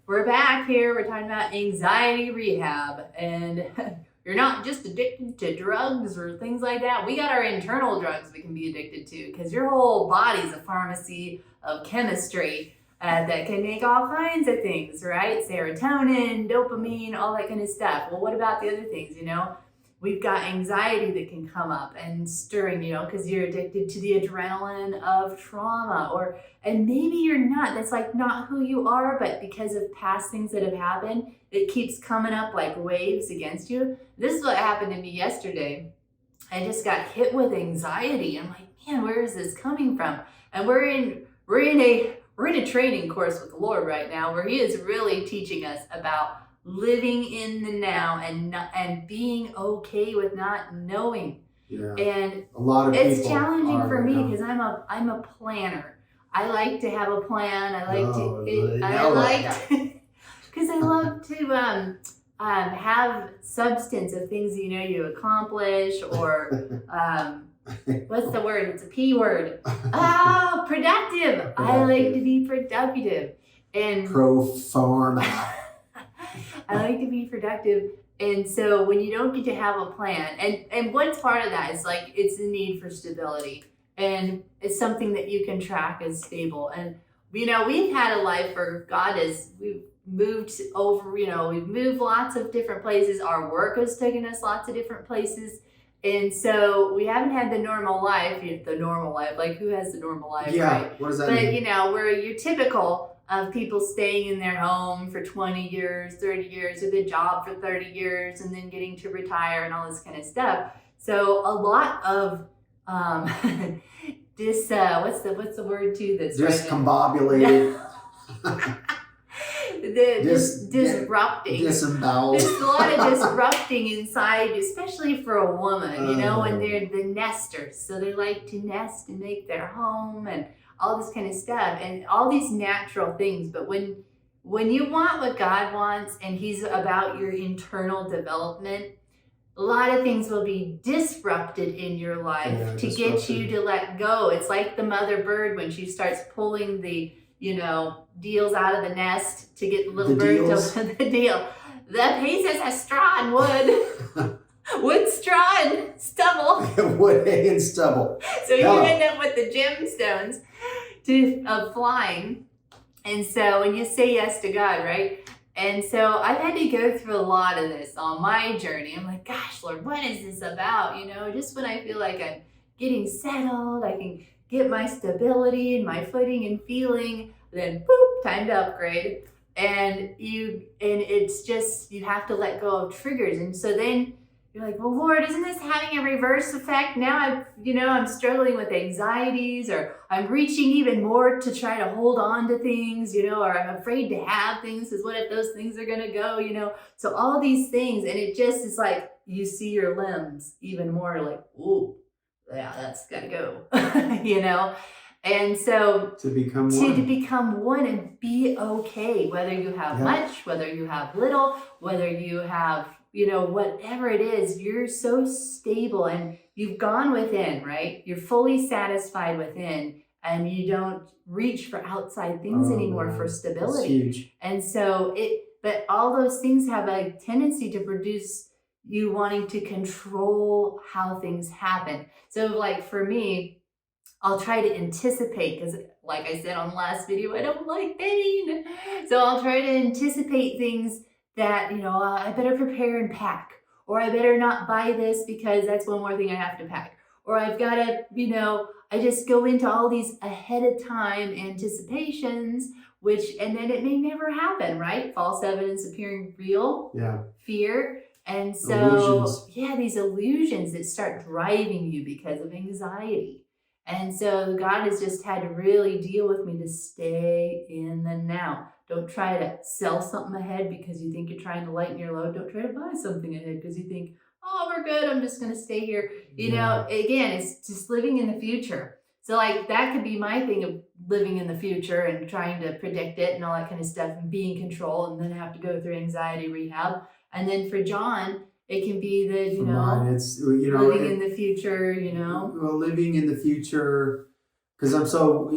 We're back here. We're talking about anxiety rehab, and you're not just addicted to drugs or things like that. We got our internal drugs we can be addicted to, because your whole body's a pharmacy of chemistry that can make all kinds of things, right? Serotonin, dopamine, all that kind of stuff. Well, what about the other things, We've got anxiety that can come up and stirring, because you're addicted to the adrenaline of trauma, and maybe you're not. That's like not who you are, but because of past things that have happened, it keeps coming up like waves against you. This is what happened to me yesterday. I just got hit with anxiety. I'm like, man, where is this coming from? And we're in a training course with the Lord right now, where He is really teaching us about living in the now and being okay with not knowing. Yeah. And a lot of it's challenging for me because I'm a planner. I like to have a plan. Because I love to have substance of things you accomplish, or what's the word? It's a P word. Oh, productive. I like to be productive and pro forma. I like to be productive. And so when you don't get to have a plan, and what's part of that is like, it's the need for stability. And it's something that you can track as stable. And, we've had a life where we've moved over, we've moved lots of different places. Our work has taken us lots of different places. And so we haven't had the normal life, like who has the normal life, right? What does that mean? But, where you're typical of people staying in their home for 20 years, 30 years, with a job for 30 years, and then getting to retire and all this kind of stuff. So a lot of this, what's the word too? That's discombobulated. Disrupting. Disemboweled. There's a lot of disrupting inside, especially for a woman, when they're the nesters. So they like to nest and make their home and all this kind of stuff and all these natural things. But when you want what God wants and He's about your internal development, a lot of things will be disrupted in your life to get you to let go. It's like the mother bird when she starts pulling the deals out of the nest to get the little bird to open the deal. The pieces of straw and wood. Wood, straw, and stubble. Wood, hay, and stubble. So you end up with the gemstones of flying. And so when you say yes to God, right? And so I've had to go through a lot of this on my journey. I'm like, gosh, Lord, what is this about? Just when I feel like I'm getting settled, I can get my stability and my footing and feeling, then boop, time to upgrade. And it's just, you have to let go of triggers. And so then you're like, well, Lord, isn't this having a reverse effect? Now I'm struggling with anxieties, or I'm reaching even more to try to hold on to things, or I'm afraid to have things, because what if those things are going to go, So all these things, and it just is like, you see your limbs even more like, ooh, yeah, that's got to go, And so to become one and be okay, whether you have much, whether you have little, whether you have, whatever it is, you're so stable and you've gone within, right? You're fully satisfied within, and you don't reach for outside things anymore for stability. That's huge. And so but all those things have a tendency to produce you wanting to control how things happen. So like for me, I'll try to anticipate, because like I said on the last video, I don't like pain. So I'll try to anticipate things that, I better prepare and pack, or I better not buy this because that's one more thing I have to pack. Or I've got to, I just go into all these ahead of time anticipations, and then it may never happen, right? False evidence appearing real. Yeah. Fear. And so, illusions. These illusions that start driving you because of anxiety. And so God has just had to really deal with me to stay in the now. Don't try to sell something ahead because you think you're trying to lighten your load. Don't try to buy something ahead because you think, oh, we're good, I'm just going to stay here. Again, it's just living in the future. So like that could be my thing of living in the future and trying to predict it and all that kind of stuff and be in control, and then have to go through anxiety rehab. And then for John, it can be the, living in the future, Well, living in the future, because I'm so,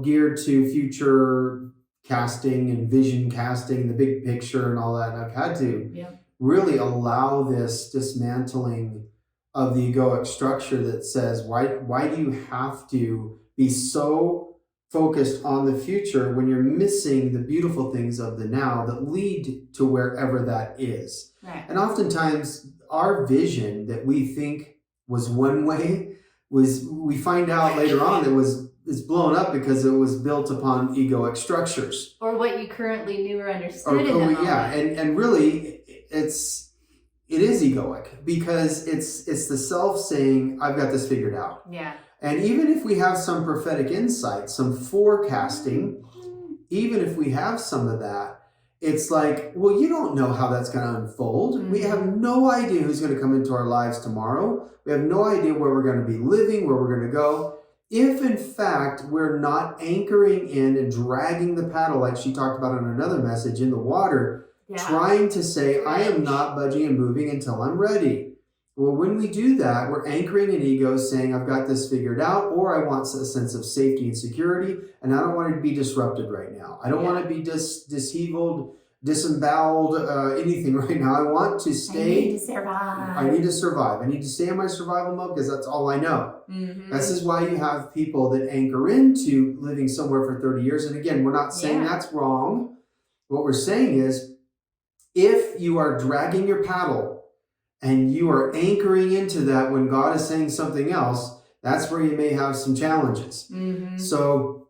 geared to future casting and vision casting, the big picture and all that. And I've had to Yeah. really allow this dismantling of the egoic structure that says, why do you have to be so focused on the future when you're missing the beautiful things of the now that lead to wherever that is? Right. And oftentimes our vision that we think was one way we find out later on it's blown up because it was built upon egoic structures. Or what you currently knew or understood in the moment. Yeah, and really it is egoic because it's the self saying, I've got this figured out. Yeah. And even if we have some prophetic insight, some forecasting, even if we have some of that, it's like, well, you don't know how that's going to unfold. We have no idea who's going to come into our lives tomorrow. We have no idea where we're going to be living, where we're going to go. If, in fact, we're not anchoring in and dragging the paddle, like she talked about in another message, in the water, trying to say, I am not budging and moving until I'm ready. Well, when we do that, we're anchoring an ego saying, I've got this figured out, or I want a sense of safety and security, and I don't want it to be disrupted right now. I don't want to be disheveled, disemboweled, anything right now. I want to stay. I need to survive. I need to survive. I need to stay in my survival mode because that's all I know. This is why you have people that anchor into living somewhere for 30 years. And again, we're not saying that's wrong. What we're saying is, if you are dragging your paddle and you are anchoring into that when God is saying something else, that's where you may have some challenges. So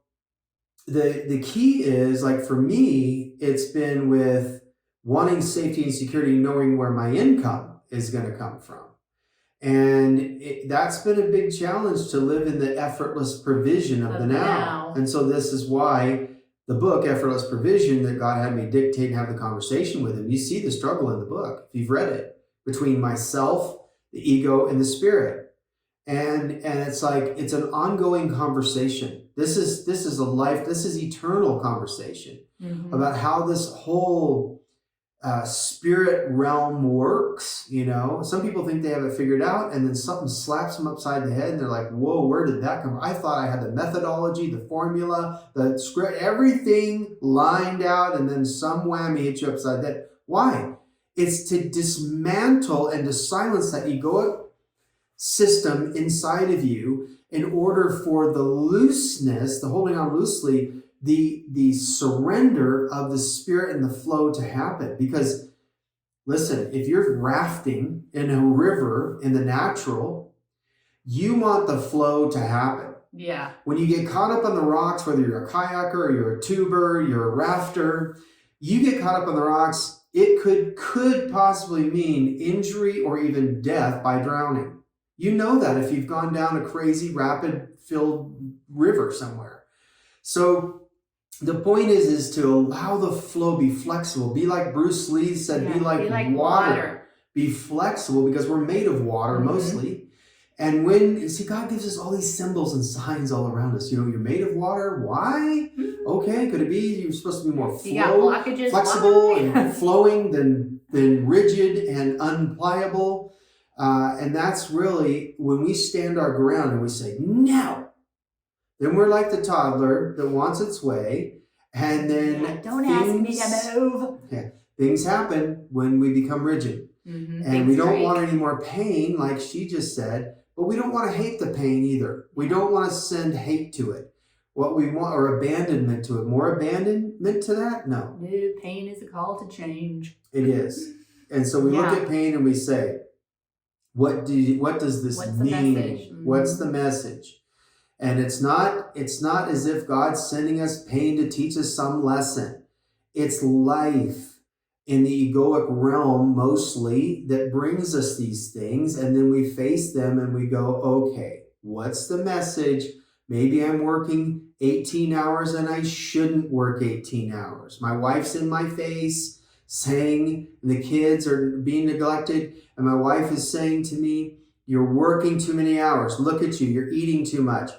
the key is, like for me, it's been with wanting safety and security, knowing where my income is going to come from. And that's been a big challenge to live in the effortless provision of the now. And so this is why the book, Effortless Provision, that God had me dictate and have the conversation with him, you see the struggle in the book, if you've read it, between myself, the ego, and the spirit. And it's like, it's an ongoing conversation. This is eternal conversation about how this whole spirit realm works. You know, some people think they have it figured out, and then something slaps them upside the head and they're like, whoa, where did that come from? I thought I had the methodology, the formula, the script, everything lined out, and then some whammy hit you upside the head. Why? It's to dismantle and to silence that egoic system inside of you in order for the looseness, the holding on loosely, the surrender of the spirit and the flow to happen. Because listen, if you're rafting in a river in the natural, you want the flow to happen. Yeah. When you get caught up on the rocks, whether you're a kayaker or you're a tuber, you're a rafter, you get caught up on the rocks, it could possibly mean injury or even death by drowning. You know that if you've gone down a crazy rapid-filled river somewhere. So the point is to allow the flow, be flexible. Be like Bruce Lee said, be like water. Be flexible because we're made of water mostly. And God gives us all these symbols and signs all around us. You know, you're made of water. Why? Okay, could it be you're supposed to be more flexible and flowing than rigid and unpliable? And that's really when we stand our ground and we say, no. Then we're like the toddler that wants its way. And then don't ask me to move. Yeah, things happen when we become rigid. And we don't want any more pain, like she just said. But we don't want to hate the pain either. We don't want to send hate to it. What we want, or abandonment to it. More abandonment to that? No. No, pain is a call to change. It is. And so we look at pain and we say, what does this mean? What's the message? And it's not as if God's sending us pain to teach us some lesson. It's life in the egoic realm mostly that brings us these things, and then we face them and we go, okay, what's the message? Maybe I'm working 18 hours and I shouldn't work 18 hours. My wife's in my face saying, and the kids are being neglected, and my wife is saying to me, you're working too many hours. Look at you, you're eating too much.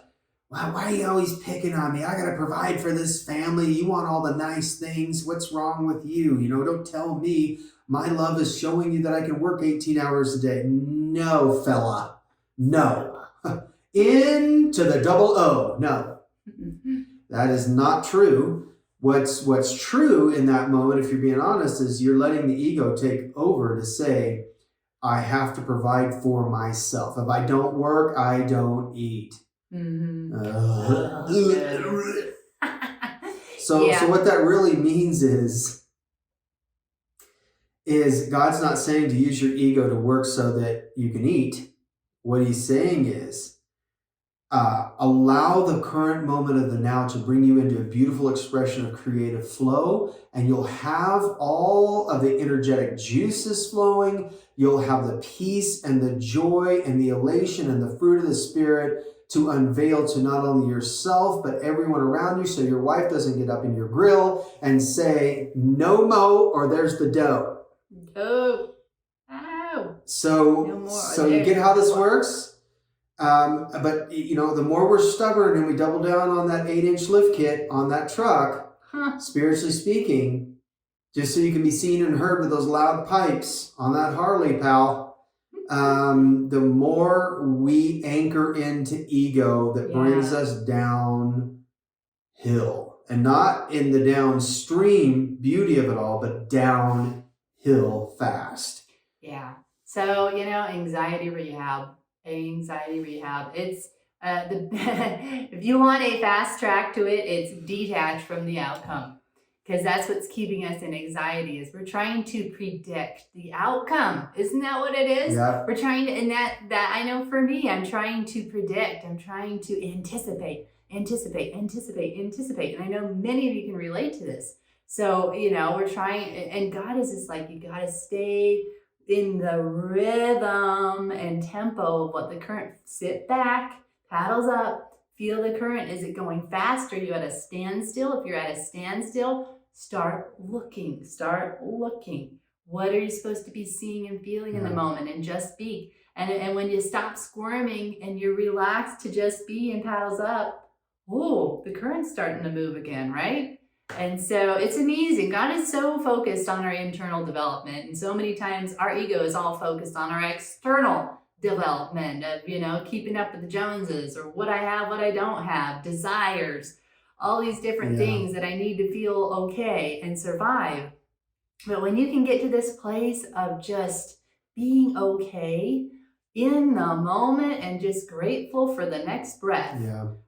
Why are you always picking on me? I got to provide for this family. You want all the nice things. What's wrong with you? You know, don't tell me my love is showing you that I can work 18 hours a day. No, fella. No. Into the double O. No. That is not true. What's true in that moment, if you're being honest, is you're letting the ego take over to say, I have to provide for myself. If I don't work, I don't eat. So what that really means is God's not saying to use your ego to work so that you can eat. What he's saying is allow the current moment of the now to bring you into a beautiful expression of creative flow, and you'll have all of the energetic juices flowing. You'll have the peace and the joy and the elation and the fruit of the Spirit to unveil to not only yourself, but everyone around you, so your wife doesn't get up in your grill and say, no mo, or there's the dough. Oh. Ow. So, No more. so you get how this works? But, the more we're stubborn and we double down on that 8-inch lift kit on that truck, spiritually speaking, just so you can be seen and heard with those loud pipes on that Harley, pal, the more we anchor into ego that brings us downhill. And not in the downstream beauty of it all, but downhill fast. Yeah. So, anxiety rehab. It's if you want a fast track to it, it's detach from the outcome, because that's what's keeping us in anxiety. Is we're trying to predict the outcome. Isn't that what it is? Yeah. We're trying to, and that I know for me, I'm trying to predict. I'm trying to anticipate, and I know many of you can relate to this. So we're trying, and God is just like, you got to stay in the rhythm and tempo of what the current. Sit back, paddles up, feel the current. Is it going fast? Are you at a standstill? If you're at a standstill, start looking. What are you supposed to be seeing and feeling in the moment, and just be. And when you stop squirming and you're relaxed to just be and paddles up, the current's starting to move again, right? And so it's amazing. God is so focused on our internal development. And so many times our ego is all focused on our external development of, keeping up with the Joneses, or what I have, what I don't have, desires, all these different things that I need to feel okay and survive. But when you can get to this place of just being okay in the moment and just grateful for the next breath.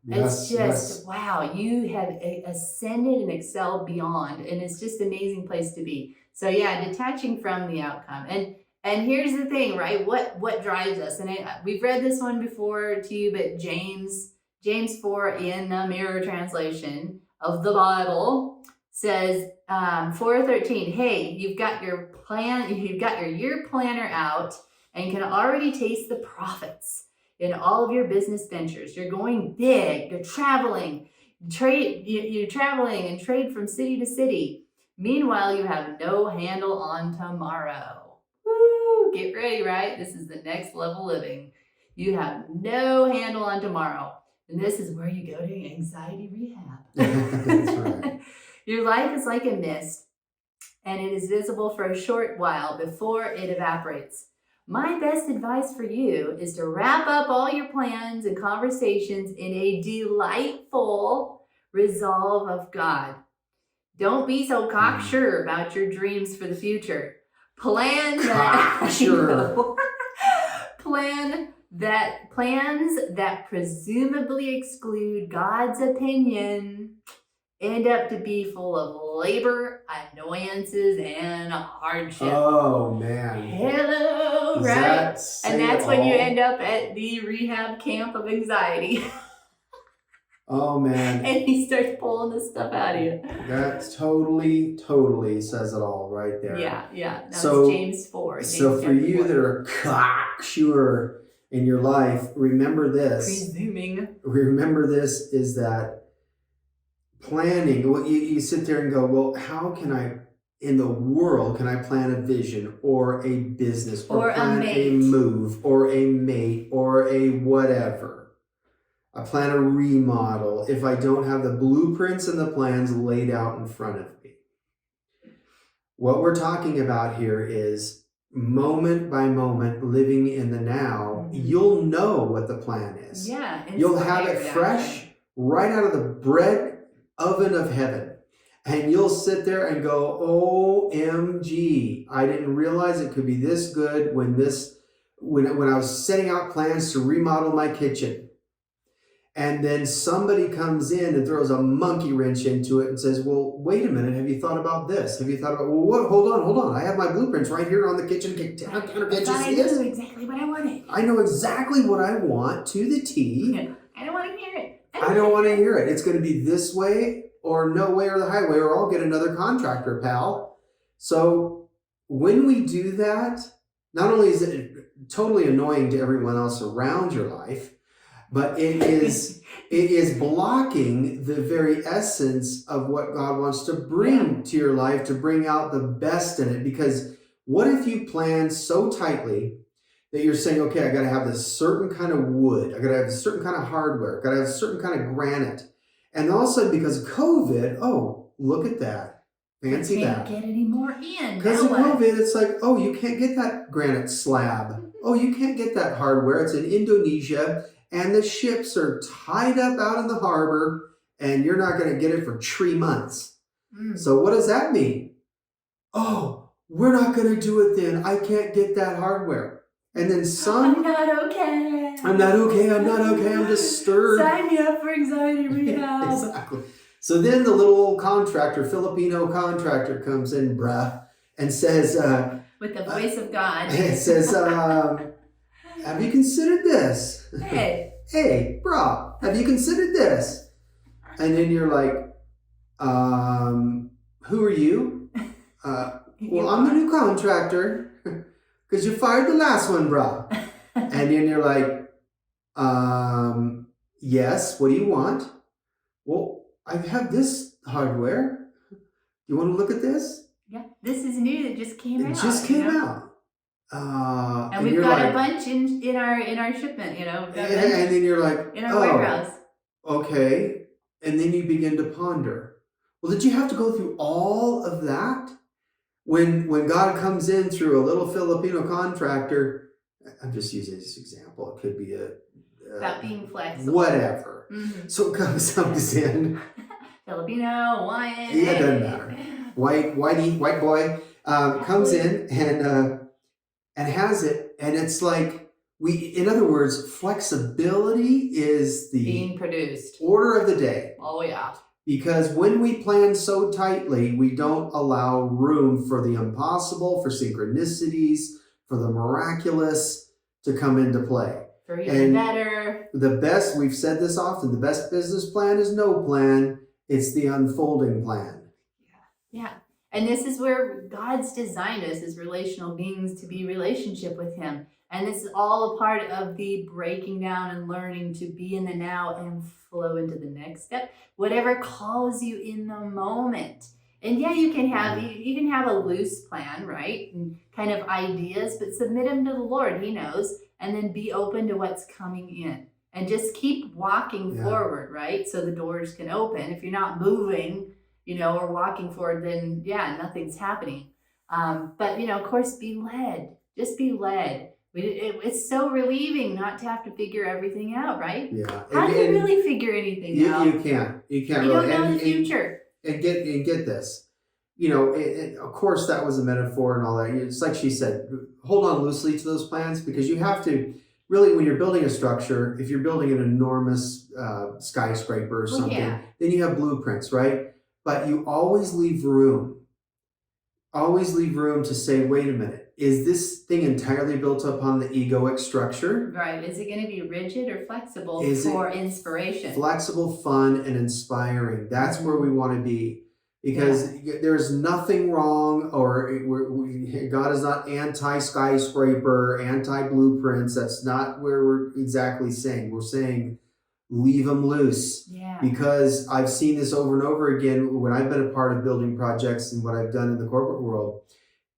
It's just, wow, you have ascended and excelled beyond, and it's just an amazing place to be. So detaching from the outcome. And here's the thing, right? What drives us? And we've read this one before to you, but James 4 in the Mirror translation of the Bible says, 4:13, hey, you've got your year planner out, and can already taste the profits in all of your business ventures. You're going big. You're traveling. You're traveling and trade from city to city. Meanwhile, you have no handle on tomorrow. Woo! Get ready, right? This is the next level living. You have no handle on tomorrow. And this is where you go to anxiety rehab. That's right. Your life is like a mist, and it is visible for a short while before it evaporates. My best advice for you is to wrap up all your plans and conversations in a delightful resolve of God. Don't be so cocksure about your dreams for the future. Plans that presumably exclude God's opinion end up to be full of labor, annoyances, and hardship. Oh, man. Hello, right? And that's when you end up at the rehab camp of anxiety. Oh, man. And he starts pulling this stuff out of you. That's totally says it all right there. Yeah. That's James 4. So for you that are cocksure in your life, remember this. Remember this is that planning, you sit there and go, well, how can I, in the world, can I plan a vision or a business or plan a move or a mate or a whatever? I plan a remodel if I don't have the blueprints and the plans laid out in front of me. What we're talking about here is moment by moment, living in the now. You'll know what the plan is. Yeah. You'll have it fresh right out of the bread oven of heaven. And you'll sit there and go, OMG, I didn't realize it could be this good when I was setting out plans to remodel my kitchen. And then somebody comes in and throws a monkey wrench into it and says, well, wait a minute, have you thought about this? Have you thought about, well, what? Hold on. I have my blueprints right here on the kitchen counter. Can't you see this? I know exactly what I wanted. I know exactly what I want to the T. I don't want to hear it. I don't want to hear it. It's going to be this way or no way or the highway, or I'll get another contractor, pal. So when we do that, not only is it totally annoying to everyone else around your life, but it is blocking the very essence of what God wants to bring to your life, to bring out the best in it. Because what if you plan so tightly that you're saying, okay, I got to have this certain kind of wood, I got to have a certain kind of hardware, I got to have a certain kind of granite, and all of a sudden because of COVID, oh, look at that, fancy that. Can't get any more in. Because of COVID, it's like, oh, you can't get that granite slab. Oh, you can't get that hardware. It's in Indonesia. And the ships are tied up out in the harbor, and you're not going to get it for 3 months. So what does that mean? Oh, we're not going to do it then. I can't get that hardware. And then I'm not okay. I'm disturbed. Sign me up for anxiety rehab. Exactly. So then the little old contractor, Filipino contractor, comes in, bruh, and says, with the voice of God. It says, have you considered this? Hey, bro, have you considered this? And then you're like, who are you? Well, I'm the new contractor because you fired the last one, bro. And then you're like, yes, what do you want? Well, I have this hardware. You want to look at this? Yeah, this is new. It just came out. It just came out. And we've got a bunch in our shipment, and then you're like, in our warehouse. Okay. And then you begin to ponder. Well, did you have to go through all of that? When God comes in through a little Filipino contractor, I'm just using this example. It could be about being flexible. Whatever. Mm-hmm. So it comes in. Filipino, Hawaiian. Yeah, it doesn't matter. White boy comes in and has it, and it's like in other words, flexibility is the being produced order of the day. Oh yeah. Because when we plan so tightly, we don't allow room for the impossible, for synchronicities, for the miraculous to come into play. For even better. The best, we've said this often, the best business plan is no plan. It's the unfolding plan. Yeah. And this is where God's designed us as relational beings to be relationship with Him. And this is all a part of the breaking down and learning to be in the now and flow into the next step. Whatever calls you in the moment. And yeah, you can have a loose plan, right? And kind of ideas, but submit them to the Lord. He knows. And then be open to what's coming in. And just keep walking forward, right? So the doors can open. If you're not moving, or walking forward, then nothing's happening. But of course, be led. Just be led. It's so relieving not to have to figure everything out, right? Yeah. How do you really figure anything out? You can't. You can't. You really. don't know the future. And get this. Of course, that was a metaphor and all that. It's like she said, hold on loosely to those plans, because you have to really, when you're building a structure, if you're building an enormous skyscraper or something, then you have blueprints, right? But you always leave room. Always leave room to say, wait a minute, is this thing entirely built upon the egoic structure? Right. Is it going to be rigid or flexible for inspiration? Flexible, fun, and inspiring. That's where we want to be. Because there's nothing wrong, or God is not anti-skyscraper, anti-blueprints. That's not where we're exactly saying. We're saying leave them loose. Yeah. Because I've seen this over and over again when I've been a part of building projects and what I've done in the corporate world,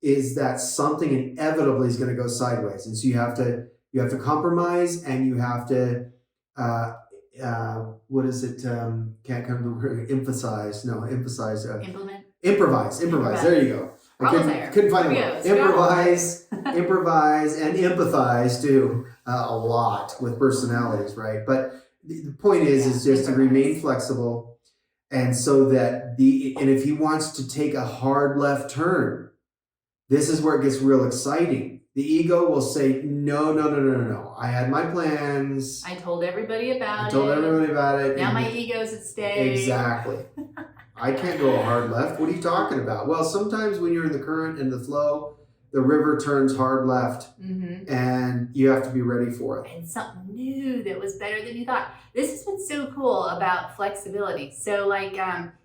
is that something inevitably is going to go sideways. And so you have to compromise, and you have to what is it? Can't come to the word. Emphasize. Improvise. There you go. I couldn't find the word. Improvise, and empathize too a lot with personalities, right? But the point is just to remain flexible, And so that and if he wants to take a hard left turn, this is where it gets real exciting. The ego will say, no, no, no, no, no, no. I had my plans. I told everybody about it. I told everybody about it. Now my ego's at stake. Exactly. I can't go a hard left. What are you talking about? Well, sometimes when you're in the current and the flow, the river turns hard left, and you have to be ready for it. And something new that was better than you thought. This is what's so cool about flexibility. So like,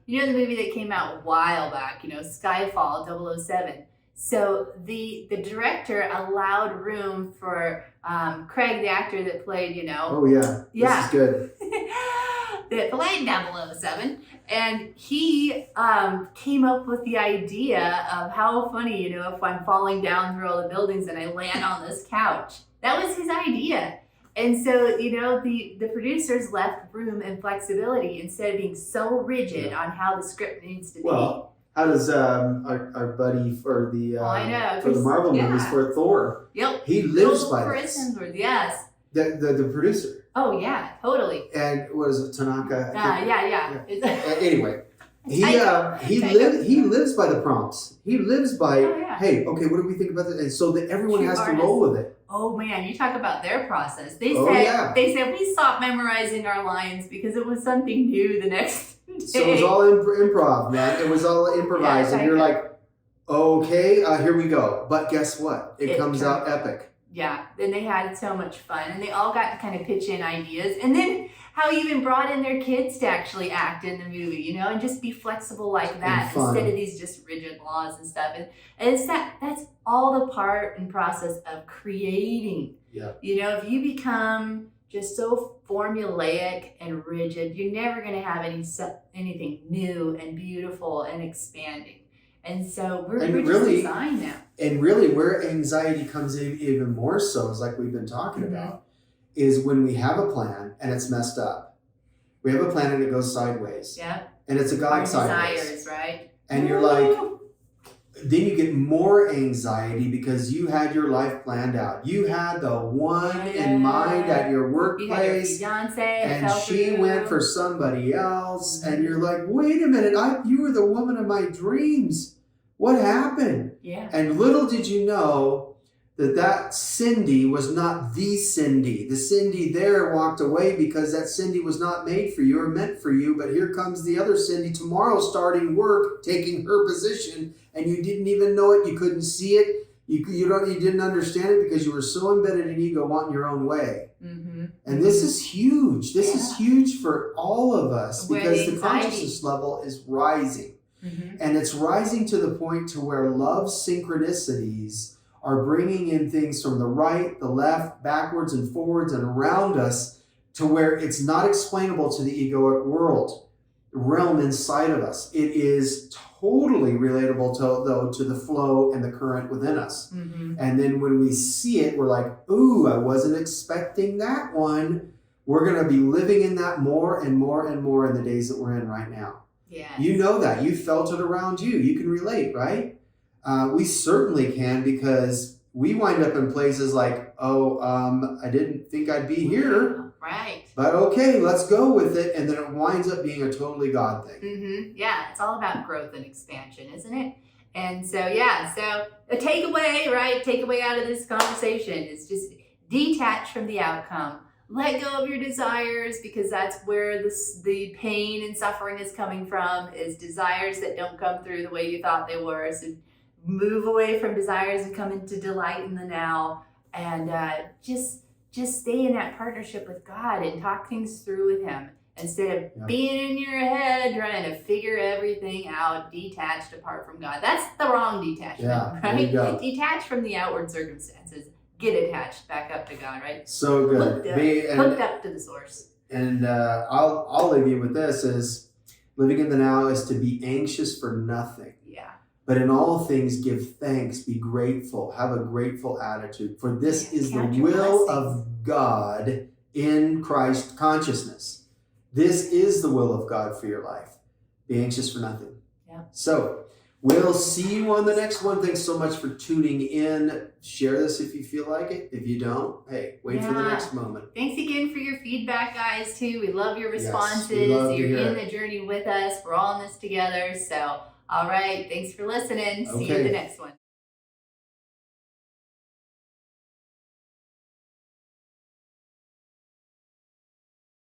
you know the movie that came out a while back, you know, Skyfall 007. So the director allowed room for Craig, the actor that played, you know. Oh yeah, this is good. That played 007. And he came up with the idea of how funny, you know, if I'm falling down through all the buildings and I land on this couch. That was his idea. And so, you know, the producers left room and flexibility instead of being so rigid on how the script needs to be. Well, how does our buddy for the for the Marvel movies for Thor? Yep. He lives by this. Yes. The producer. Oh yeah, totally. And what is it, Tanaka? Yeah. Anyway, he lives by the prompts. He lives by hey, okay, what do we think about this? And so that everyone has to roll with it. Oh man, you talk about their process. They said we stopped memorizing our lines because it was something new the next day. So it was all improv, man. It was all improvised, and you're like, okay, here we go. But guess what? It comes out epic. Yeah, then they had so much fun, and they all got to kind of pitch in ideas, and then how he even brought in their kids to actually act in the movie, you know, and just be flexible like that instead of these just rigid laws and stuff. And it's that's all the part and process of creating. Yeah. You know, if you become just so formulaic and rigid, you're never going to have anything new and beautiful and expanding. And so we're just designed now. And really where anxiety comes in even more so, is like we've been talking about, is when we have a plan and it's messed up. We have a plan and it goes sideways. Yeah. And it's a God sideways. Desires, right? And you're like, then you get more anxiety because you had your life planned out. You had the one in mind at your workplace, and she went for somebody else, and you're like, wait a minute, you were the woman of my dreams. What happened? Yeah. And little did you know that Cindy was not the Cindy. The Cindy there walked away because that Cindy was not made for you or meant for you, but here comes the other Cindy tomorrow starting work, taking her position, and you didn't even know it, you couldn't see it, you didn't understand it because you were so embedded in ego wanting your own way. And this is huge. This is huge for all of us because the consciousness level is rising. And it's rising to the point to where love synchronicities are bringing in things from the right, the left, backwards and forwards and around us to where it's not explainable to the egoic realm inside of us. It is totally relatable to the flow and the current within us. And then when we see it, we're like, ooh, I wasn't expecting that one. We're going to be living in that more and more and more in the days that we're in right now. Yeah. You know that. You felt it around you. You can relate, right? We certainly can, because we wind up in places like, I didn't think I'd be here. Right. But okay, let's go with it. And then it winds up being a totally God thing. Yeah, it's all about growth and expansion, isn't it? And so, so a takeaway, right? Takeaway out of this conversation is just detach from the outcome. Let go of your desires, because that's where the pain and suffering is coming from, is desires that don't come through the way you thought they were. So move away from desires and come into delight in the now, and just stay in that partnership with God and talk things through with Him instead of being in your head trying to figure everything out, detached apart from God. That's the wrong detachment, right? Detach from the outward circumstances. Get attached back up to God, right? So good. Hooked up to the source. And I'll leave you with this: is living in the now is to be anxious for nothing. Yeah. But in all things give thanks, be grateful, have a grateful attitude. For this is the will of God in Christ consciousness. This is the will of God for your life. Be anxious for nothing. Yeah. So We'll see you on the next one. Thanks so much for tuning in. Share this if you feel like it. If you don't, hey, wait for the next moment. Thanks again for your feedback, guys, too. We love your responses. Yes, we love to You're hear in it. the journey with us. We're all in this together. So, all right. Thanks for listening. See you in the next one.